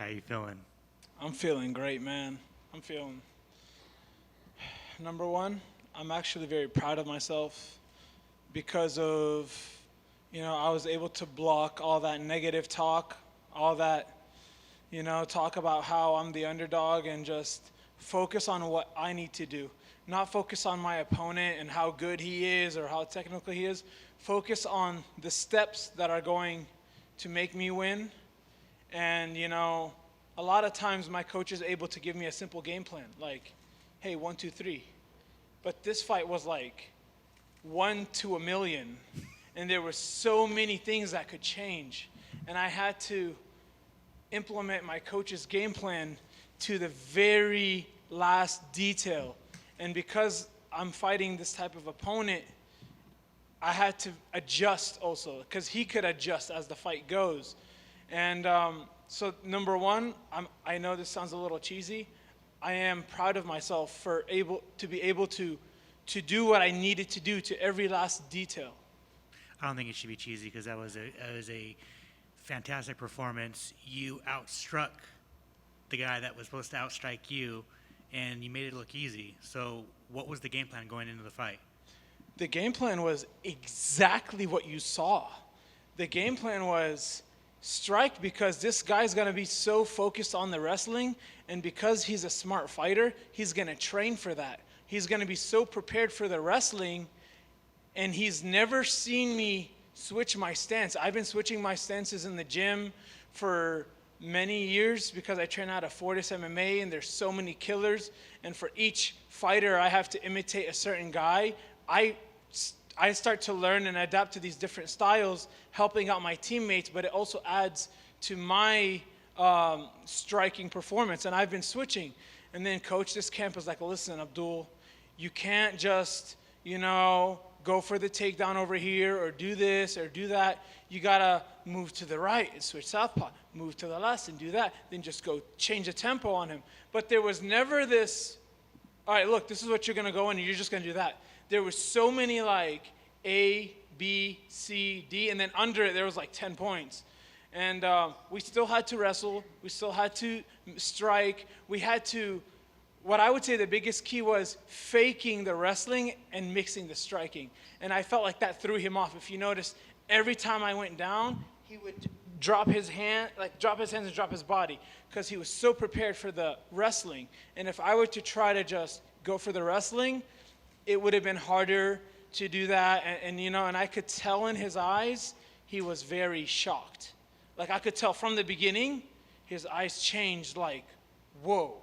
How you feeling? I'm feeling great, man. I'm feeling. Number one, I'm actually very proud of myself because of, I was able to block all that negative talk, all that, talk about how I'm the underdog and just focus on what I need to do. Not focus on my opponent and how good he is or how technical he is. Focus on the steps that are going to make me win. And, a lot of times my coach is able to give me a simple game plan, like, hey, 1, 2, 3. But this fight was like 1 to 1,000,000, and there were so many things that could change, and I had to implement my coach's game plan to the very last detail. And because I'm fighting this type of opponent, I had to adjust also, because he could adjust as the fight goes. And so number one, I know this sounds a little cheesy. I am proud of myself for be able to do what I needed to do to every last detail. I don't think it should be cheesy because that was a fantastic performance. You outstruck the guy that was supposed to outstrike you, and you made it look easy. So what was the game plan going into the fight? The game plan was exactly what you saw. The game plan was strike, because this guy's going to be so focused on the wrestling, and because he's a smart fighter, he's going to train for that. He's going to be so prepared for the wrestling, and he's never seen me switch my stance. I've been switching my stances in the gym for many years because I train out of Fortis MMA, and there's so many killers, and for each fighter I have to imitate a certain guy. I start to learn and adapt to these different styles, helping out my teammates, but it also adds to my striking performance, and I've been switching. And then coach this camp was like, listen, Abdul, you can't just, go for the takedown over here or do this or do that. You got to move to the right and switch southpaw, move to the left and do that, then just go change the tempo on him. But there was never this, all right, look, this is what you're going to go in, and you're just going to do that. There was so many like A, B, C, D, and then under it there was like 10 points. And we still had to wrestle. We still had to strike. We had to, what I would say the biggest key was faking the wrestling and mixing the striking. And I felt like that threw him off. If you notice, every time I went down, he would drop his hands and drop his body, because he was so prepared for the wrestling. And if I were to try to just go for the wrestling, it would have been harder to do that. And I could tell in his eyes, he was very shocked. Like I could tell from the beginning, his eyes changed like, whoa,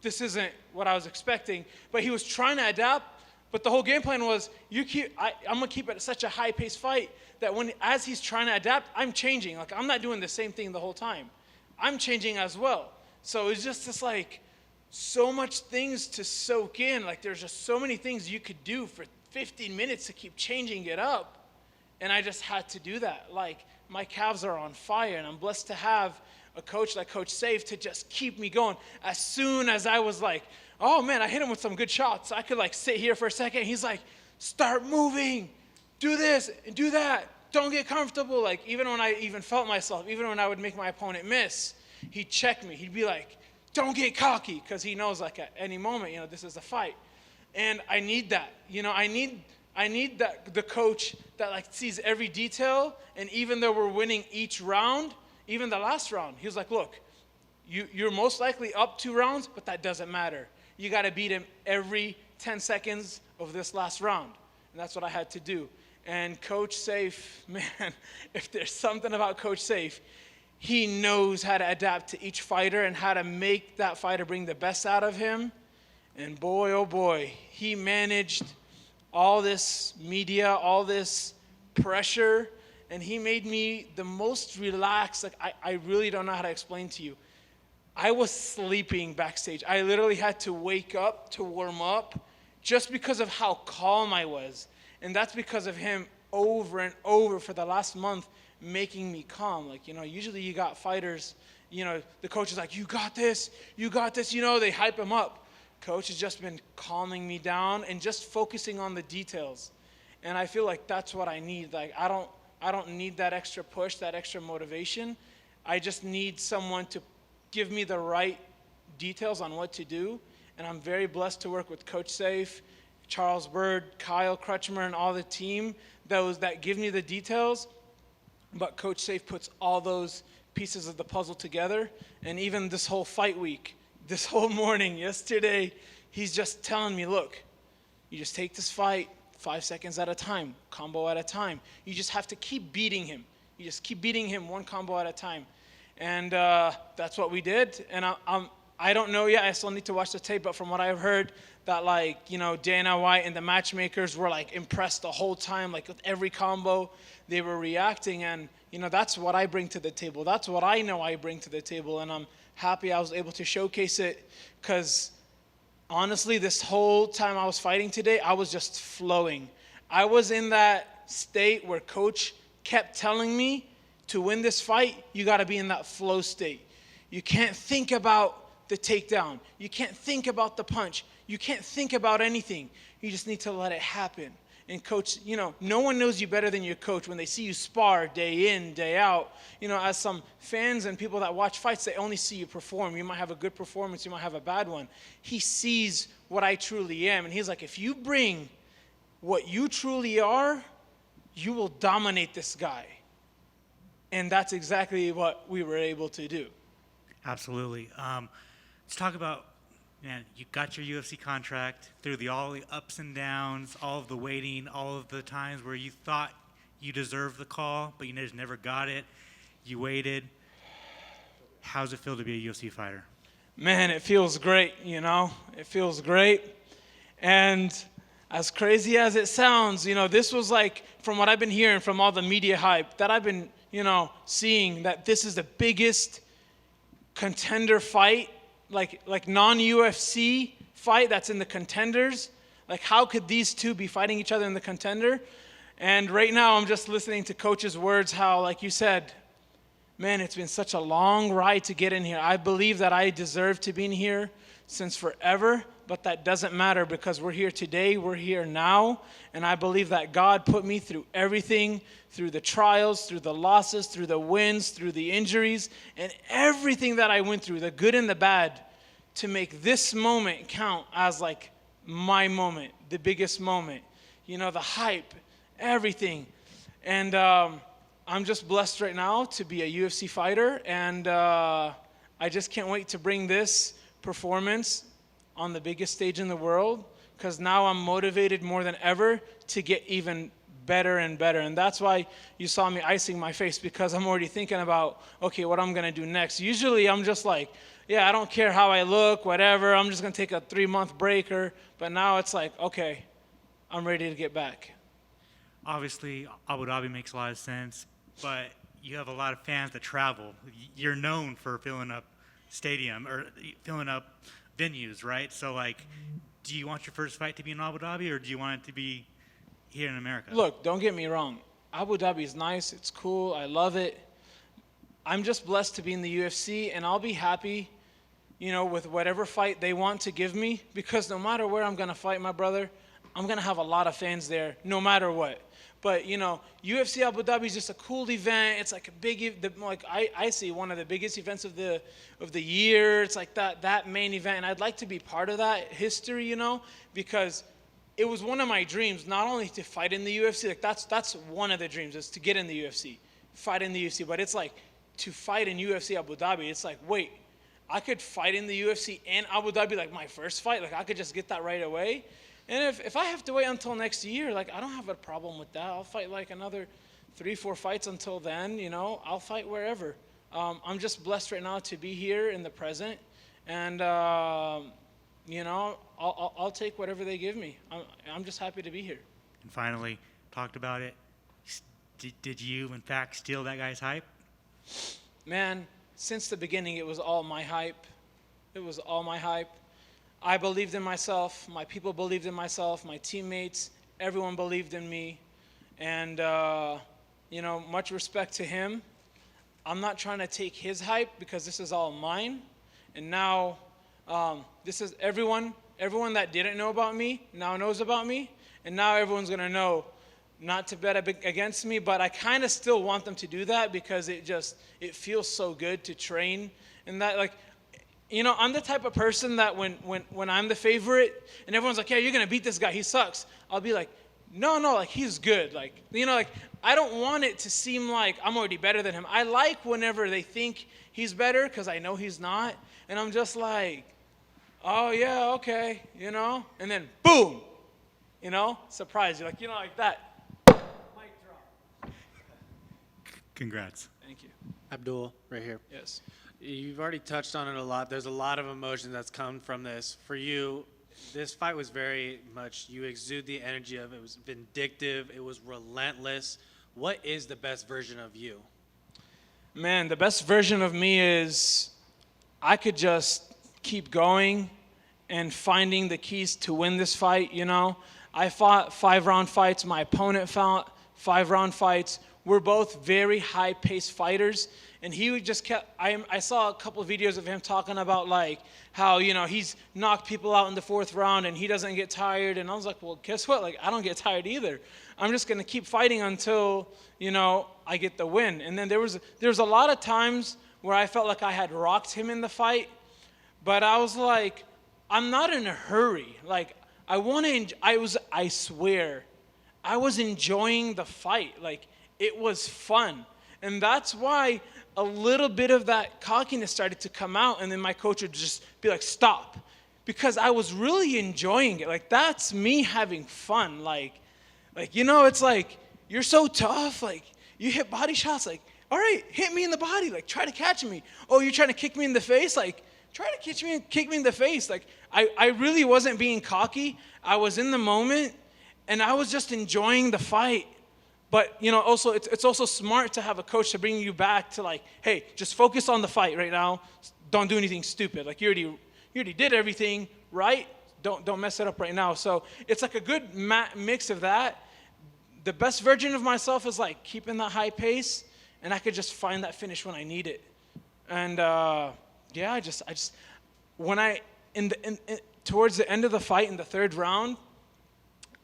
this isn't what I was expecting. But he was trying to adapt, but the whole game plan was, I'm gonna keep it at such a high-paced fight that as he's trying to adapt, I'm changing. Like I'm not doing the same thing the whole time. I'm changing as well. So it's just this like, so much things to soak in. Like there's just so many things you could do for 15 minutes to keep changing it up. And I just had to do that. Like my calves are on fire, and I'm blessed to have a coach like Coach Safe to just keep me going. As soon as I was like, oh man, I hit him with some good shots, I could like sit here for a second. He's like, start moving, do this and do that. Don't get comfortable. Like even when I even felt myself, even when I would make my opponent miss, he'd check me. He'd be like, don't get cocky, because he knows like at any moment, this is a fight. And I need that. I need that the coach that like sees every detail. And even though we're winning each round, even the last round, he was like, look, you're most likely up 2 rounds, but that doesn't matter. You got to beat him every 10 seconds of this last round. And that's what I had to do. And Coach Safe, man, if there's something about Coach Safe, he knows how to adapt to each fighter and how to make that fighter bring the best out of him. And boy, oh boy, he managed all this media, all this pressure, and he made me the most relaxed. Like I really don't know how to explain to you. I was sleeping backstage. I literally had to wake up to warm up just because of how calm I was. And that's because of him over and over for the last month making me calm. Like, usually you got fighters, the coach is like, you got this, they hype him up. Coach has just been calming me down and just focusing on the details. And I feel like that's what I need. Like, I don't need that extra push, that extra motivation. I just need someone give me the right details on what to do. And I'm very blessed to work with Coach Safe, Charles Bird, Kyle Crutchmer, and all the team that give me the details. But Coach Safe puts all those pieces of the puzzle together. And even this whole fight week, this whole morning, yesterday, he's just telling me, look, you just take this fight 5 seconds at a time, combo at a time. You just have to keep beating him. You just keep beating him one combo at a time. And that's what we did. And I don't know yet. I still need to watch the tape. But from what I've heard, that Dana White and the matchmakers were impressed the whole time. With every combo, they were reacting. And that's what I bring to the table. That's what I know I bring to the table. And I'm happy I was able to showcase it, because honestly, this whole time I was fighting today, I was just flowing. I was in that state where Coach kept telling me, to win this fight, you got to be in that flow state. You can't think about the takedown. You can't think about the punch. You can't think about anything. You just need to let it happen. And Coach, no one knows you better than your coach. When they see you spar day in, day out, as some fans and people that watch fights, they only see you perform. You might have a good performance, you might have a bad one. He sees what I truly am. And he's like, if you bring what you truly are, you will dominate this guy. And that's exactly what we were able to do. Absolutely. Let's talk about, man, you got your UFC contract through all the ups and downs, all of the waiting, all of the times where you thought you deserved the call, but you just never got it. You waited. How's it feel to be a UFC fighter? Man, it feels great, It feels great. And as crazy as it sounds, this was from what I've been hearing from all the media hype that I've been, seeing, that this is the biggest contender fight, non-UFC fight that's in the contenders. How could these two be fighting each other in the contender? And right now I'm just listening to Coach's words, how, like you said, man, it's been such a long ride to get in here. I believe that I deserve to be in here since forever, but that doesn't matter, because we're here today, we're here now, and I believe that God put me through everything, through the trials, through the losses, through the wins, through the injuries, and everything that I went through, the good and the bad, to make this moment count as my moment, the biggest moment, the hype, everything. And I'm just blessed right now to be a UFC fighter, and I just can't wait to bring this performance on the biggest stage in the world, because now I'm motivated more than ever to get even better and better. And that's why you saw me icing my face, because I'm already thinking about, okay, what I'm going to do next. Usually I'm just I don't care how I look, whatever. I'm just going to take a 3-month breaker. But now it's okay, I'm ready to get back. Obviously, Abu Dhabi makes a lot of sense, but you have a lot of fans that travel. You're known for filling up stadium or filling up venues, right? So do you want your first fight to be in Abu Dhabi, or do you want it to be here in America? Look, don't get me wrong. Abu Dhabi is nice. It's cool. I love it. I'm just blessed to be in the UFC, and I'll be happy, with whatever fight they want to give me, because no matter where I'm going to fight, my brother, I'm going to have a lot of fans there, no matter what. But, UFC Abu Dhabi is just a cool event. It's a big, I see one of the biggest events of the year. It's that main event. And I'd like to be part of that history, because it was one of my dreams, not only to fight in the UFC. That's one of the dreams, is to get in the UFC, fight in the UFC. But it's to fight in UFC Abu Dhabi. It's wait, I could fight in the UFC and Abu Dhabi, my first fight. I could just get that right away. And if I have to wait until next year, I don't have a problem with that. I'll fight another 3-4 fights until then, I'll fight wherever. I'm just blessed right now to be here in the present. And, I'll take whatever they give me. I'm just happy to be here. And finally, talked about it. Did you, in fact, steal that guy's hype? Man, since the beginning, it was all my hype. It was all my hype. I believed in myself. My people believed in myself. My teammates, everyone believed in me. And, much respect to him. I'm not trying to take his hype, because this is all mine. And now, this is everyone that didn't know about me now knows about me. And now everyone's going to know not to bet against me, but I kind of still want them to do that because it feels so good to train. And that, like, you know, I'm the type of person that when I'm the favorite and everyone's like, yeah, you're going to beat this guy, he sucks, I'll be like, no, like, he's good. Like, you know, like, I don't want it to seem like I'm already better than him. I like whenever they think he's better because I know he's not. And I'm just like, oh, yeah, okay, you know? And then, boom, you know, surprise you, like, you know, like that. Mic drop. Congrats. Thank you. Abdul, right here. Yes. You've already touched on it a lot. There's a lot of emotion that's come from this. For you, this fight was very much, you exude the energy of it. It was vindictive. It was relentless. What is the best version of you? Man, the best version of me is I could just keep going and finding the keys to win this fight, you know. I fought 5-round fights. My opponent fought 5-round fights. We're both very high-paced fighters. And he just kept, I saw a couple of videos of him talking about, like, how, you know, he's knocked people out in the 4th round and he doesn't get tired. And I was like, well, guess what? Like, I don't get tired either. I'm just going to keep fighting until, you know, I get the win. And then there was a lot of times where I felt like I had rocked him in the fight. But I was like, I'm not in a hurry. Like, I swear, I was enjoying the fight. Like, it was fun. And that's why a little bit of that cockiness started to come out, and then my coach would just be like, stop. Because I was really enjoying it. Like, that's me having fun. Like, you know, it's like, you're so tough. Like, you hit body shots. Like, all right, hit me in the body. Like, try to catch me. Oh, you're trying to kick me in the face? Like, try to kick me in the face. Like, I really wasn't being cocky. I was in the moment, and I was just enjoying the fight. But, you know, also it's also smart to have a coach to bring you back to, like, hey, just focus on the fight right now. Don't do anything stupid. Like, you already did everything right. Don't mess it up right now. So it's like a good mix of that. The best version of myself is, like, keeping that high pace, and I could just find that finish when I need it. And yeah, I just when towards the end of the fight in the 3rd round,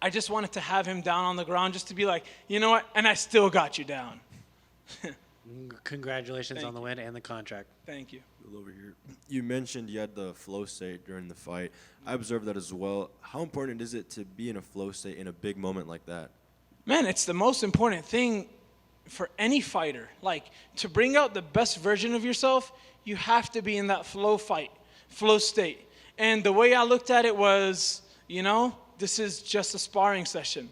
I just wanted to have him down on the ground just to be like, you know what? And I still got you down. Congratulations on the win and the contract. Thank you. Over here. You mentioned you had the flow state during the fight. I observed that as well. How important is it to be in a flow state in a big moment like that? Man, it's the most important thing for any fighter. Like, to bring out the best version of yourself, you have to be in that flow state. And the way I looked at it was, you know, this is just a sparring session.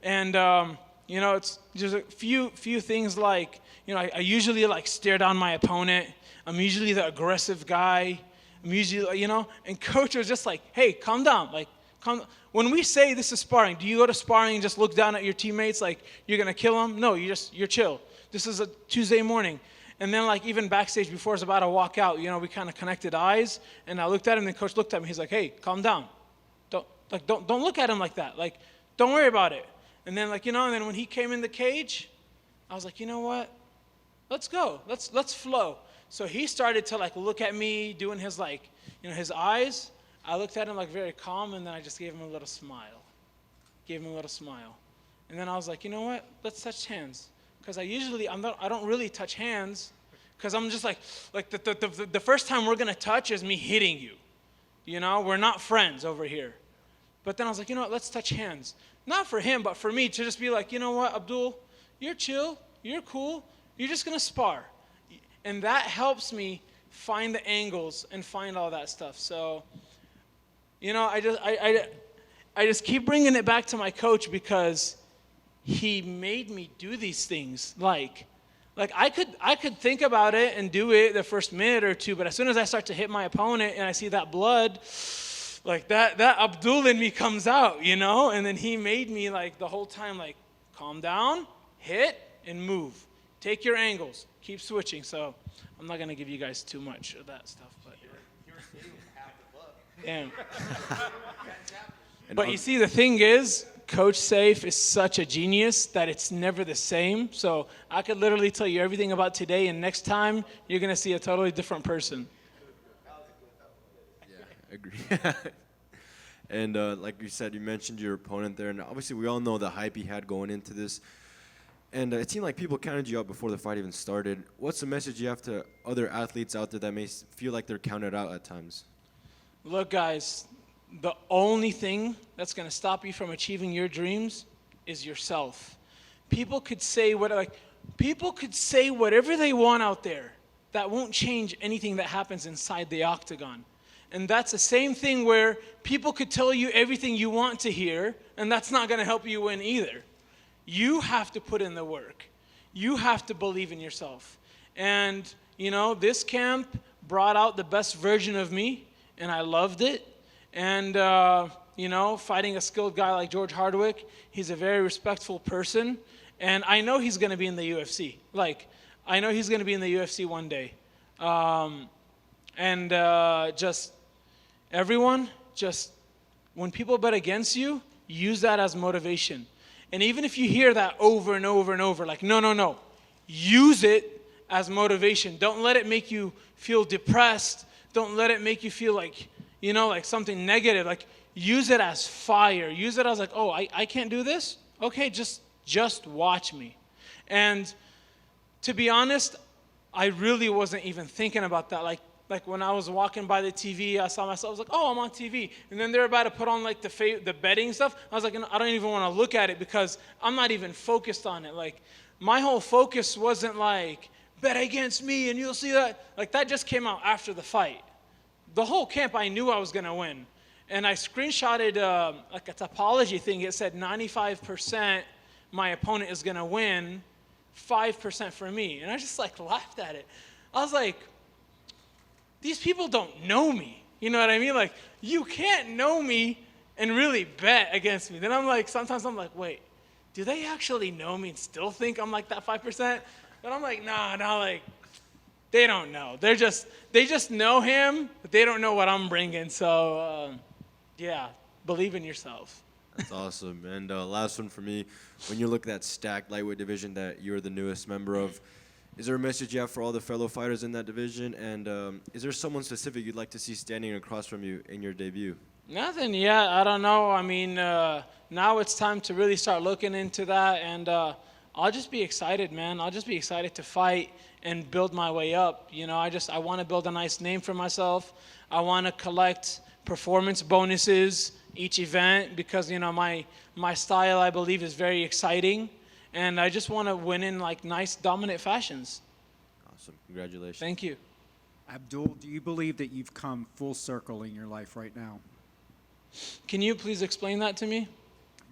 And, you know, it's just a few things like, you know, I usually, like, stare down my opponent. I'm usually the aggressive guy. I'm usually, you know, and coach was just like, hey, calm down. Like, when we say this is sparring, do you go to sparring and just look down at your teammates like you're going to kill them? No, you're chill. This is a Tuesday morning. And then, like, even backstage before I was about to walk out, you know, we kind of connected eyes. And I looked at him, and the coach looked at me. He's like, hey, calm down. Don't look at him like that. Like, don't worry about it. And then, like, you know, and then when he came in the cage, I was like, you know what? Let's go. Let's flow. So he started to, like, look at me, doing his, like, you know, his eyes. I looked at him, like, very calm, and then I just gave him a little smile. And then I was like, you know what? Let's touch hands. Because I don't really touch hands, because I'm just like the first time we're going to touch is me hitting you. You know, we're not friends over here. But then I was like, you know what, let's touch hands. Not for him, but for me, to just be like, you know what, Abdul, you're chill, you're cool, you're just going to spar. And that helps me find the angles and find all that stuff. So, you know, I just keep bringing it back to my coach, because he made me do these things. Like I could think about it and do it the first minute or two, but as soon as I start to hit my opponent and I see that blood, like that Abdul in me comes out, you know? And then he made me, like, the whole time, like, calm down, hit, and move. Take your angles. Keep switching. So I'm not going to give you guys too much of that stuff. But you're sitting with half the book. Damn. But you see, the thing is, Coach Safe is such a genius that it's never the same. So I could literally tell you everything about today, and next time you're going to see a totally different person. Yeah, I agree. And like you said, you mentioned your opponent there, and obviously we all know the hype he had going into this. And it seemed like people counted you out before the fight even started. What's the message you have to other athletes out there that may feel like they're counted out at times? Look, guys, the only thing that's going to stop you from achieving your dreams is yourself. People could say whatever they want out there. That won't change anything that happens inside the octagon. And that's the same thing where people could tell you everything you want to hear, and that's not going to help you win either. You have to put in the work. You have to believe in yourself. And, you know, this camp brought out the best version of me, and I loved it. And, you know, fighting a skilled guy like George Hardwick, he's a very respectful person. And I know he's going to be in the UFC. Like, I know he's going to be in the UFC one day. Just everyone, just when people bet against you, use that as motivation. And even if you hear that over and over and over, like, no, use it as motivation. Don't let it make you feel depressed. Don't let it make you feel like, you know, like something negative. Like, use it as fire. Use it as like, oh, I can't do this? Okay, just watch me. And to be honest, I really wasn't even thinking about that. Like when I was walking by the TV, I saw myself, I was like, oh, I'm on TV. And then they're about to put on like the betting stuff. I was like, I don't even want to look at it because I'm not even focused on it. Like, my whole focus wasn't like, bet against me and you'll see that. Like, that just came out after the fight. The whole camp, I knew I was going to win. And I screenshotted like a topology thing. It said 95% my opponent is going to win, 5% for me. And I just like laughed at it. I was like, these people don't know me. You know what I mean? Like, you can't know me and really bet against me. Then I'm like, sometimes I'm like, wait, do they actually know me and still think I'm like that 5%? But I'm like, nah, like, they don't know. They just know him, but they don't know what I'm bringing. So, yeah, believe in yourself. That's awesome. And last one for me, when you look at that stacked lightweight division that you're the newest member of, is there a message you have for all the fellow fighters in that division? And is there someone specific you'd like to see standing across from you in your debut? Nothing yet. I don't know. I mean, now it's time to really start looking into that. And I'll just be excited, man. I'll just be excited to fight and build my way up. You know, I want to build a nice name for myself. I want to collect performance bonuses each event because, you know, my style, I believe, is very exciting. And I just want to win in, like, nice, dominant fashions. Awesome. Congratulations. Thank you. Abdul, do you believe that you've come full circle in your life right now? Can you please explain that to me?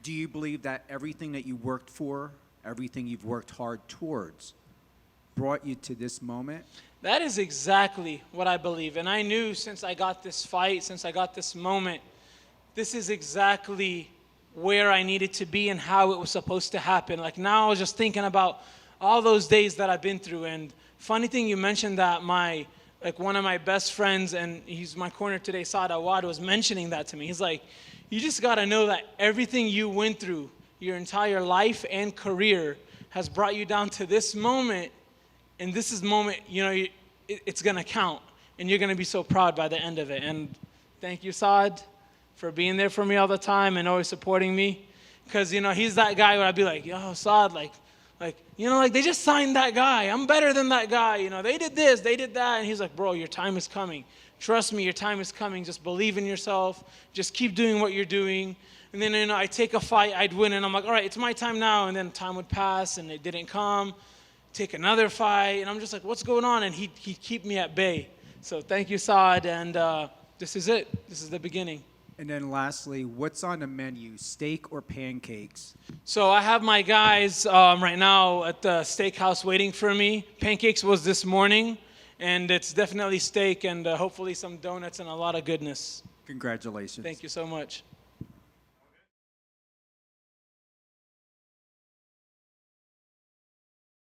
Do you believe that everything that you worked for, everything you've worked hard towards, brought you to this moment? That is exactly what I believe. And I knew since I got this fight, since I got this moment, this is exactly where I needed to be and how it was supposed to happen. Like, now I was just thinking about all those days that I've been through. And funny thing, you mentioned that one of my best friends, and he's my corner today, Saad Awad, was mentioning that to me. He's like, you just got to know that everything you went through, your entire life and career, has brought you down to this moment. And this is the moment, you know, it's going to count. And you're going to be so proud by the end of it. And thank you, Saad, for being there for me all the time and always supporting me. Because, you know, he's that guy where I'd be like, yo, Saad, like, you know, like, they just signed that guy. I'm better than that guy. You know, they did this, they did that. And he's like, bro, your time is coming. Trust me, your time is coming. Just believe in yourself. Just keep doing what you're doing. And then, you know, I'd take a fight, I'd win, and I'm like, all right, it's my time now. And then time would pass, and it didn't come. Take another fight, and I'm just like, what's going on? And he'd keep me at bay. So thank you, Saad, and this is it. This is the beginning. And then lastly, what's on the menu, steak or pancakes? So I have my guys right now at the steakhouse waiting for me. Pancakes was this morning, and it's definitely steak and hopefully some donuts and a lot of goodness. Congratulations. Thank you so much.